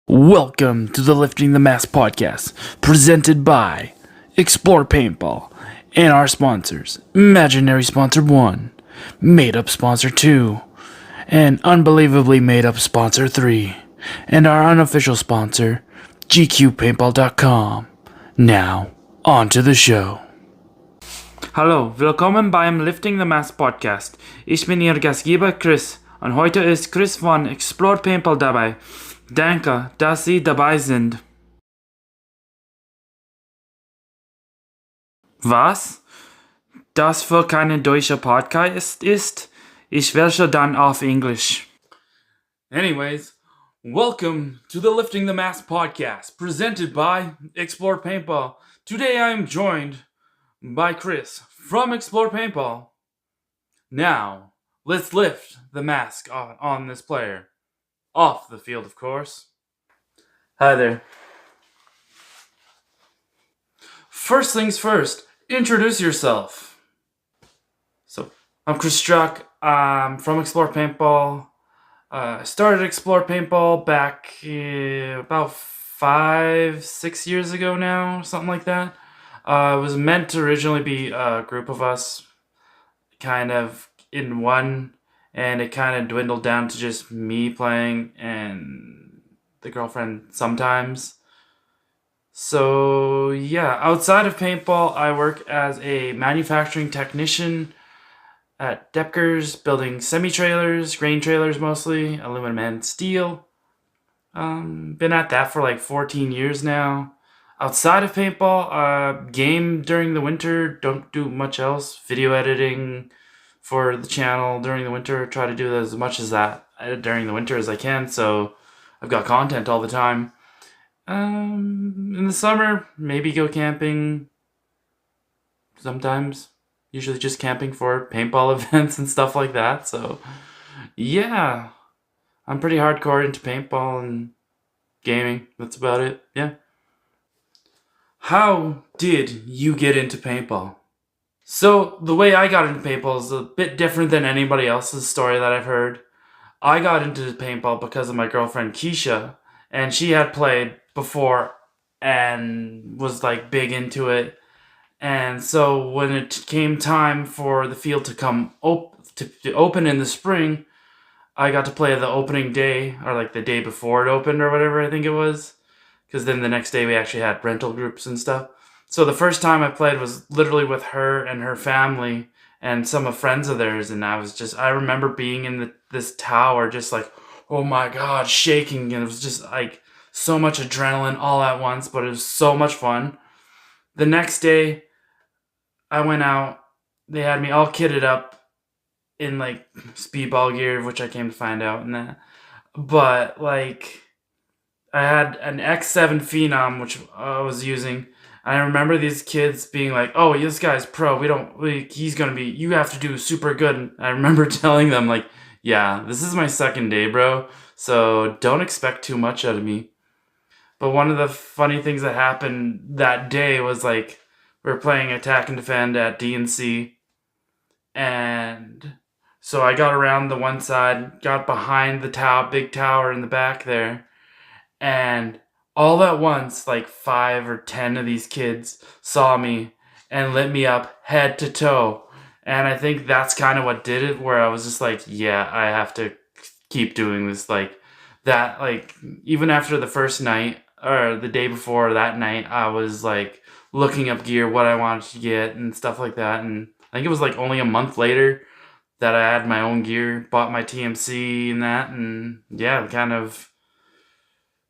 Welcome to the Lifting the Mask Podcast, presented by Explore Paintball and our sponsors, Imaginary Sponsor 1, Made Up Sponsor 2, and Unbelievably Made Up Sponsor 3, and our unofficial sponsor, GQPaintball.com. Now, on to the show. Hallo, willkommen beim Lifting the Mask Podcast. Ich bin Ihr Gastgeber Chris und heute ist Chris von Explore Paintball dabei. Danke, dass Sie dabei sind. Was? Das für kein deutscher Podcast ist? Ich werde dann auf Englisch. Anyways, welcome to the Lifting the Mask Podcast, presented by Explore Paintball. Today I am joined by Chris from Explore Paintball. Now, let's lift the mask on this player. Off the field, of course. Hi there. First things first, introduce yourself. So, I'm Chris Struck. I'm from Explore Paintball. I started Explore Paintball back about 5-6 years ago now, something like that. It was meant to originally be a group of us, kind of in one. And it kind of dwindled down to just me playing and the girlfriend sometimes. So, yeah, outside of paintball, I work as a manufacturing technician at Depkers, building semi-trailers, grain trailers mostly, aluminum and steel. Been at that for like 14 years now. Outside of paintball, game during the winter, don't do much else. Video editing for the channel during the winter, try to do as much as that during the winter as I can, so I've got content all the time. In the summer, maybe go camping sometimes, usually just camping for paintball events and stuff like that, so yeah, I'm pretty hardcore into paintball and gaming, that's about it, yeah. How did you get into paintball? So, the way I got into paintball is a bit different than anybody else's story that I've heard. I got into paintball because of my girlfriend Keisha, and she had played before and was like big into it. And so when it came time for the field to come to open in the spring, I got to play the opening day, or like the day before it opened or whatever I think it was. Because then the next day we actually had rental groups and stuff. So the first time I played was literally with her and her family and some of friends of theirs, and I remember being in this tower just like, oh my god, shaking, and it was just like so much adrenaline all at once, but it was so much fun. The next day, I went out, they had me all kitted up in like speedball gear, which I came to find out in that, but like, I had an X7 Phenom, which I was using. I remember these kids being like, oh, this guy's pro. You have to do super good. And I remember telling them, like, yeah, this is my second day, bro. So don't expect too much out of me. But one of the funny things that happened that day was, like, we were playing attack and defend at DNC. And so I got around the one side, got behind the big tower in the back there. And all at once, like 5 or 10 of these kids saw me and lit me up head to toe. And I think that's kind of what did it, where I was just like, yeah, I have to keep doing this. Like that, like even after the first night or the day before that night, I was like looking up gear, what I wanted to get and stuff like that. And I think it was like only a month later that I had my own gear, bought my TMC and that. And yeah, kind of,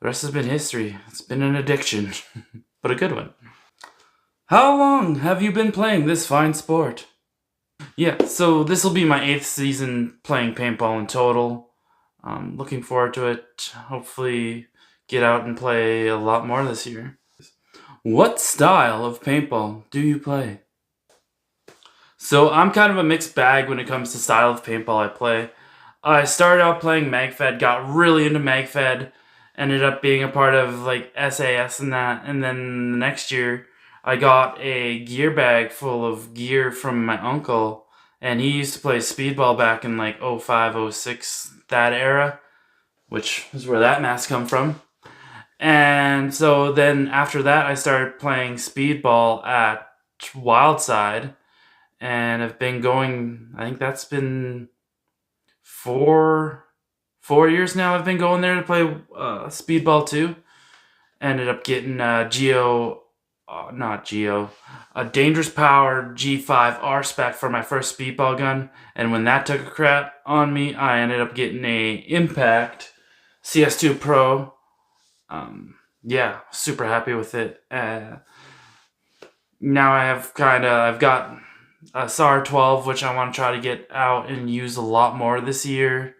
the rest has been history. It's been an addiction, but a good one. How long have you been playing this fine sport? Yeah, so this will be my 8th season playing paintball in total. Looking forward to it. Hopefully get out and play a lot more this year. What style of paintball do you play? So I'm kind of a mixed bag when it comes to style of paintball I play. I started out playing MagFed, got really into MagFed, ended up being a part of like SAS and that, and then the next year I got a gear bag full of gear from my uncle, and he used to play speedball back in like 05, 06, that era, which is where that mask come from. And so then after that, I started playing speedball at Wildside, and I've been going. I think that's been 4 years now. I've been going there to play speedball too. Ended up getting a Dangerous Power G5 R spec for my first speedball gun, and when that took a crap on me, I ended up getting a Impact CS2 Pro. Yeah, super happy with it. Now I've got a SAR 12, which I want to try to get out and use a lot more this year.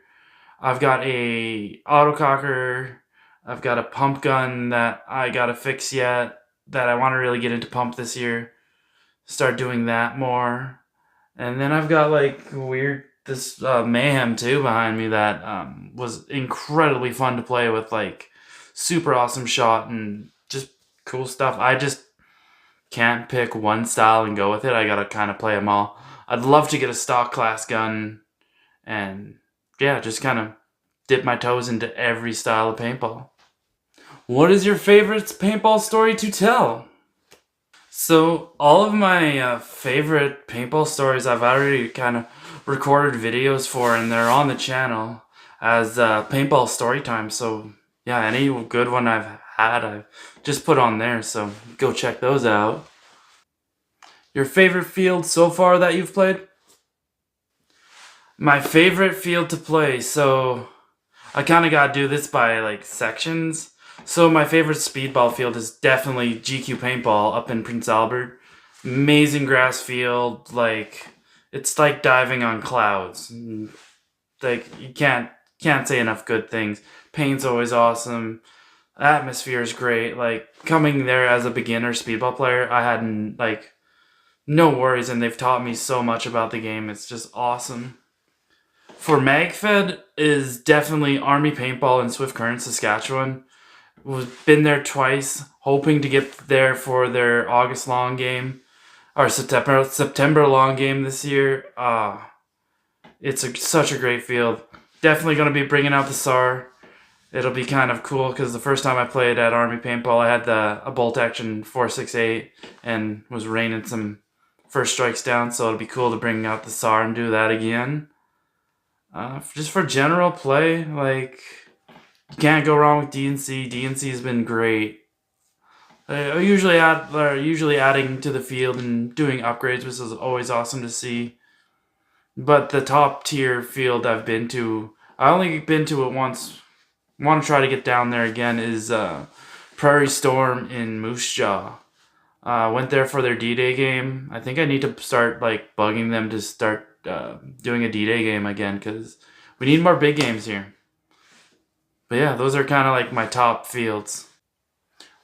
I've got a autococker. I've got a pump gun that I gotta fix yet, that I want to really get into pump this year. Start doing that more. And then I've got this Mayhem too behind me that was incredibly fun to play with, like super awesome shot and just cool stuff. I just can't pick one style and go with it. I gotta kind of play them all. I'd love to get a stock class gun and yeah, just kind of dip my toes into every style of paintball. What is your favorite paintball story to tell? So all of my favorite paintball stories I've already kind of recorded videos for, and they're on the channel as paintball story time. So yeah, any good one I've had, I've just put on there. So go check those out. Your favorite field so far that you've played? My favorite field to play, so I kind of got to do this by like sections. So my favorite speedball field is definitely GQ Paintball up in Prince Albert. Amazing grass field, like it's like diving on clouds. Like you can't say enough good things. Paint's always awesome. Atmosphere is great. Like coming there as a beginner speedball player, I had no worries, and they've taught me so much about the game. It's just awesome. For MagFed is definitely Army Paintball in Swift Current, Saskatchewan. Been there twice, hoping to get there for their August long game or September long game this year. It's such a great field. Definitely going to be bringing out the SAR. It'll be kind of cool because the first time I played at Army Paintball, I had a bolt action 4.68 and was raining some first strikes down. So it'll be cool to bring out the SAR and do that again. Just for general play, like you can't go wrong with DNC. DNC has been great. They're usually adding to the field and doing upgrades, which is always awesome to see. But the top tier field I've been to, I only been to it once. Want to try to get down there again is Prairie Storm in Moose Jaw. Went there for their D-Day game. I think I need to start bugging them to start doing a D-Day game again because we need more big games here. But yeah, those are kind of my top fields.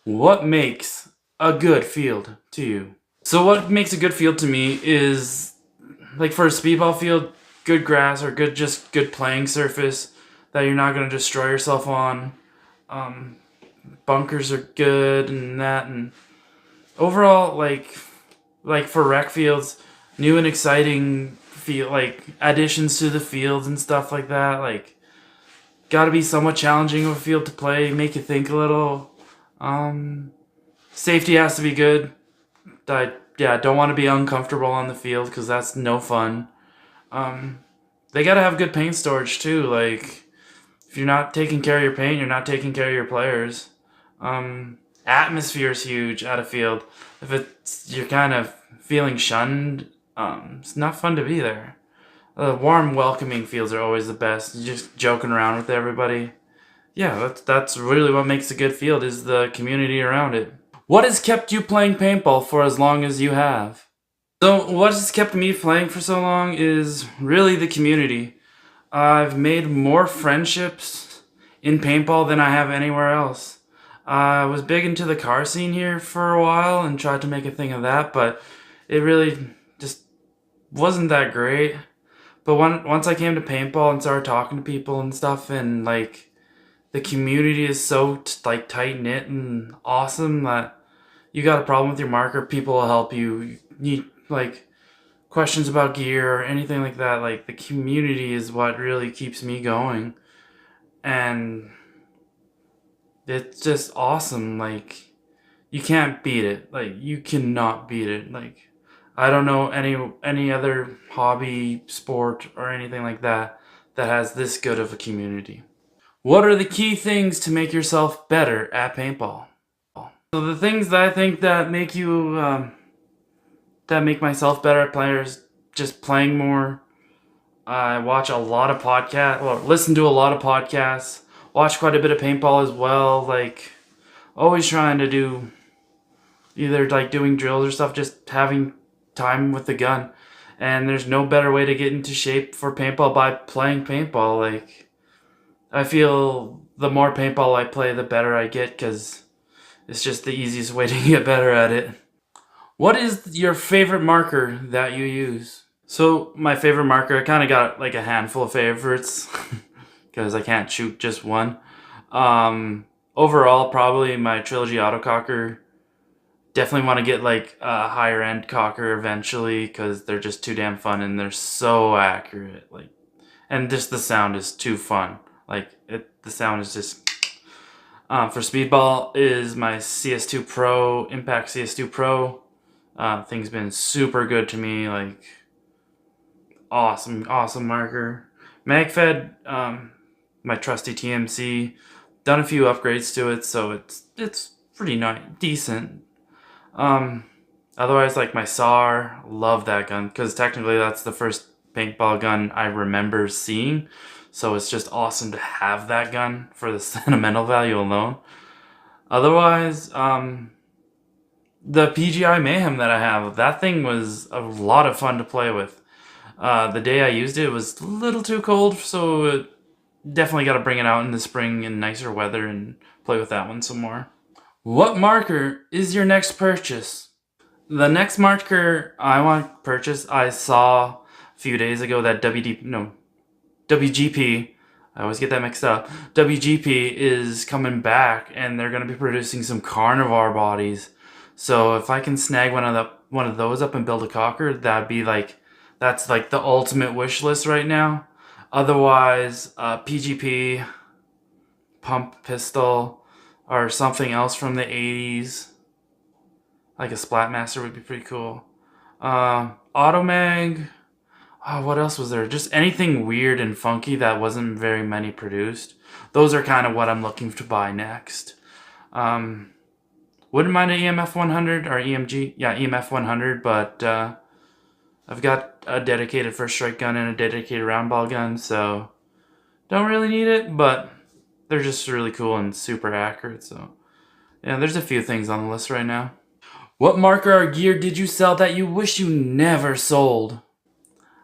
What makes a good field to you? So what makes a good field to me is, for a speedball field, good grass or good playing surface that you're not going to destroy yourself on. Bunkers are good and that, and overall, for rec fields, new and exciting field, additions to the fields and stuff like that, gotta be somewhat challenging of a field to play, make you think a little. Safety has to be good. Don't want to be uncomfortable on the field because that's no fun. They gotta have good paint storage too. If you're not taking care of your paint, you're not taking care of your players. Atmosphere is huge at a field. If you're kind of feeling shunned, it's not fun to be there. Warm, welcoming fields are always the best. You're just joking around with everybody. Yeah, that's really what makes a good field, is the community around it. What has kept you playing paintball for as long as you have? So what has kept me playing for so long is really the community. I've made more friendships in paintball than I have anywhere else. I was big into the car scene here for a while and tried to make a thing of that, but it really just wasn't that great. But once I came to paintball and started talking to people and stuff, and the community is so tight knit and awesome that you got a problem with your marker, people will help you. You need questions about gear or anything like that. The community is what really keeps me going. And it's just awesome. Like, you can't beat it. Like, you cannot beat it. Like, I don't know any other hobby, sport, or anything like that that has this good of a community. What are the key things to make yourself better at paintball? So the things that I think that make that make myself better at players, just playing more. I watch a lot of podcasts, well, listen to a lot of podcasts, watch quite a bit of paintball as well. Like, always trying to do either like doing drills or stuff, just having time with the gun. And there's no better way to get into shape for paintball by playing paintball. Like, I feel the more paintball I play, the better I get, because it's just the easiest way to get better at it. What is your favorite marker that you use? So my favorite marker, I kind of got like a handful of favorites because I can't shoot just one. Overall, probably my Trilogy autococker. Definitely want to get like a higher end cocker eventually because they're just too damn fun and they're so accurate. Like, and just the sound is too fun. Like, the sound is just. For speedball is my CS2 Pro, Impact CS2 Pro. Thing's been super good to me. Like, awesome marker. MagFed, my trusty TMC. Done a few upgrades to it, so it's pretty nice, decent. Otherwise, like my SAR, love that gun because technically that's the first paintball gun I remember seeing. So it's just awesome to have that gun for the sentimental value alone. Otherwise, the PGI Mayhem that I have, that thing was a lot of fun to play with. The day I used it, it was a little too cold, so definitely got to bring it out in the spring in nicer weather and play with that one some more. What marker is your next purchase? The next marker I want to purchase, I saw a few days ago that WGP, I always get that mixed up. WGP is coming back and they're going to be producing some carnivore bodies. So if I can snag one of those up and build a cocker, that's like the ultimate wish list right now. Otherwise, PGP, pump pistol, or something else from the 80s. Like a Splatmaster would be pretty cool. Automag. Oh, what else was there? Just anything weird and funky that wasn't very many produced. Those are kind of what I'm looking to buy next. Wouldn't mind an EMF 100 or EMG. Yeah, EMF 100, but I've got a dedicated first strike gun and a dedicated round ball gun, so don't really need it, but they're just really cool and super accurate. So yeah, there's a few things on the list right now. What marker or gear did you sell that you wish you never sold?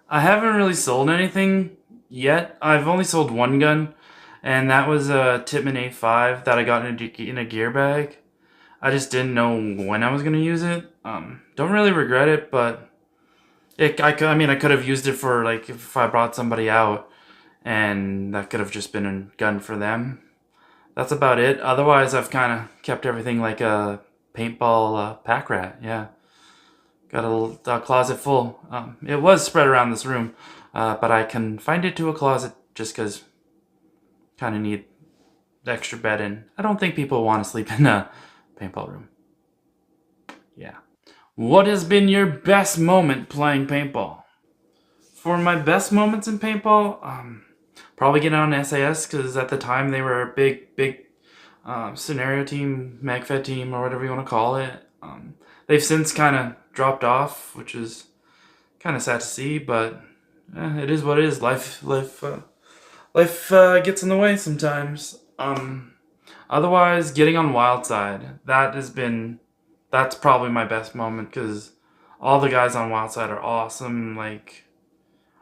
I haven't really sold anything yet. I've only sold one gun, and that was a Tippmann A5 that I got in a gear bag. I just didn't know when I was going to use it. Don't really regret it, but I could have used it for, like, if I brought somebody out, and that could have just been a gun for them. That's about it. Otherwise, I've kind of kept everything like a paintball pack rat, yeah. Got a closet full. It was spread around this room, but I confined it to a closet just because kind of need the extra bed in. I don't think people want to sleep in a paintball room. Yeah. What has been your best moment playing paintball? For my best moments in paintball, probably getting on SAS because at the time they were a big scenario team, MagFed team, or whatever you want to call it. They've since kind of dropped off, which is kind of sad to see, but it is what it is. Life gets in the way sometimes. Otherwise, getting on Wildside, that's probably my best moment because all the guys on Wildside are awesome. Like,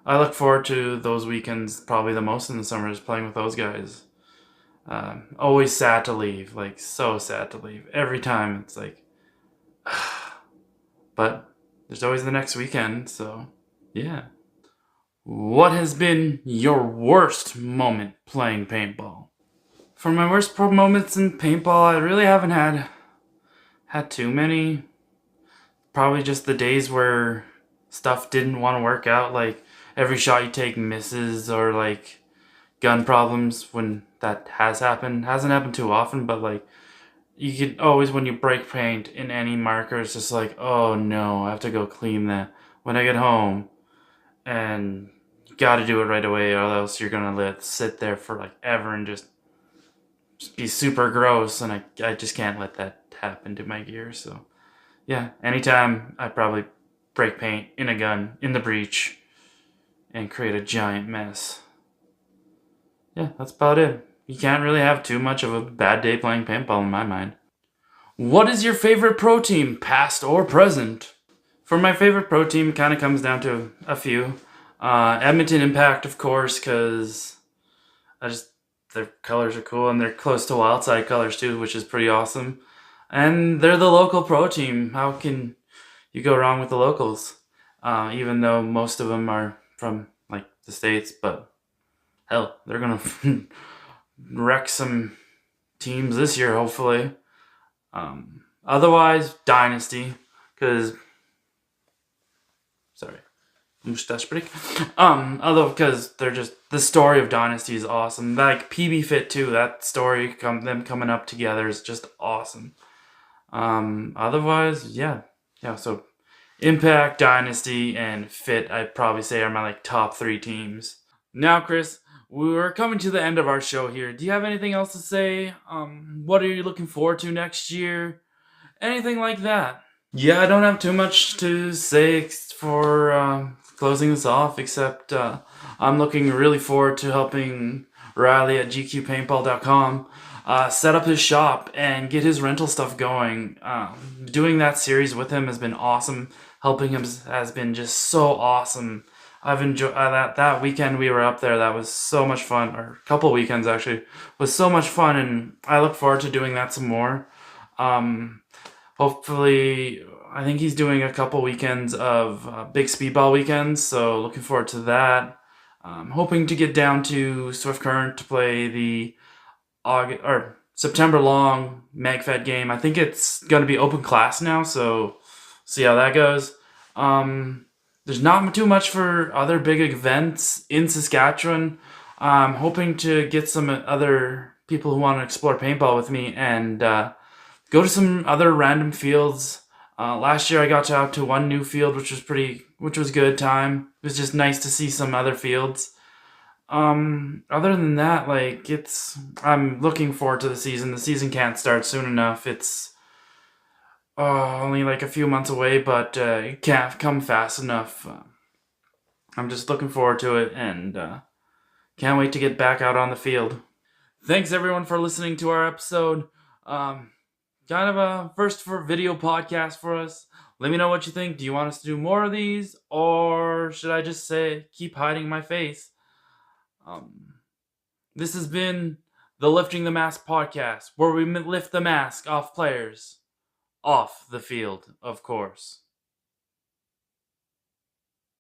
I look forward to those weekends probably the most in the summer, is playing with those guys. Always sad to leave, like so sad to leave. Every time it's like, but there's always the next weekend, so yeah. What has been your worst moment playing paintball? For my worst moments in paintball, I really haven't had too many. Probably just the days where stuff didn't want to work out, like every shot you take misses, or like gun problems when that has happened. Hasn't happened too often, but like you can always, when you break paint in any marker, it's just like, oh no, I have to go clean that when I get home, and you got to do it right away, or else you're gonna let it sit there for like ever and just be super gross, and I just can't let that happen to my gear. So yeah, anytime I probably break paint in a gun in the breech and create a giant mess. Yeah, that's about it. You can't really have too much of a bad day playing paintball in my mind. What is your favorite pro team, past or present? For my favorite pro team, it kind of comes down to a few. Edmonton Impact, of course, because their colors are cool, and they're close to Wildside colors too, which is pretty awesome. And they're the local pro team. How can you go wrong with the locals? Even though most of them are from like the States, but hell, they're gonna wreck some teams this year, hopefully. Otherwise, Dynasty, because sorry, mustache break. Although because they're just, the story of Dynasty is awesome. Like PB Fit too, that story them coming up together is just awesome. Otherwise, yeah. So Impact, Dynasty, and Fit, I'd probably say are my like top 3 teams. Now, Chris, we're coming to the end of our show here. Do you have anything else to say? What are you looking forward to next year? Anything like that? Yeah, I don't have too much to say for closing this off, except I'm looking really forward to helping Riley at gqpaintball.com set up his shop and get his rental stuff going. Doing that series with him has been awesome. Helping him has been just so awesome. I've enjoyed that weekend we were up there. That was so much fun, or a couple weekends actually, was so much fun, and I look forward to doing that some more. Hopefully, I think he's doing a couple weekends of big speedball weekends, so looking forward to that. Hoping to get down to Swift Current to play the August or September long MagFed game. I think it's going to be open class now, so see how that goes. There's not too much for other big events in Saskatchewan. I'm hoping to get some other people who want to explore paintball with me and go to some other random fields. Last year I got out to one new field, which was good time. It was just nice to see some other fields. Other than that, I'm looking forward to the season. The season can't start soon enough. It's only like a few months away, but it can't come fast enough. I'm just looking forward to it, and can't wait to get back out on the field. Thanks everyone for listening to our episode. Kind of a first for video podcast for us. Let me know what you think. Do you want us to do more of these, or should I just say keep hiding my face? This has been the Lifting the Mask podcast, where we lift the mask off players. Off the field, of course.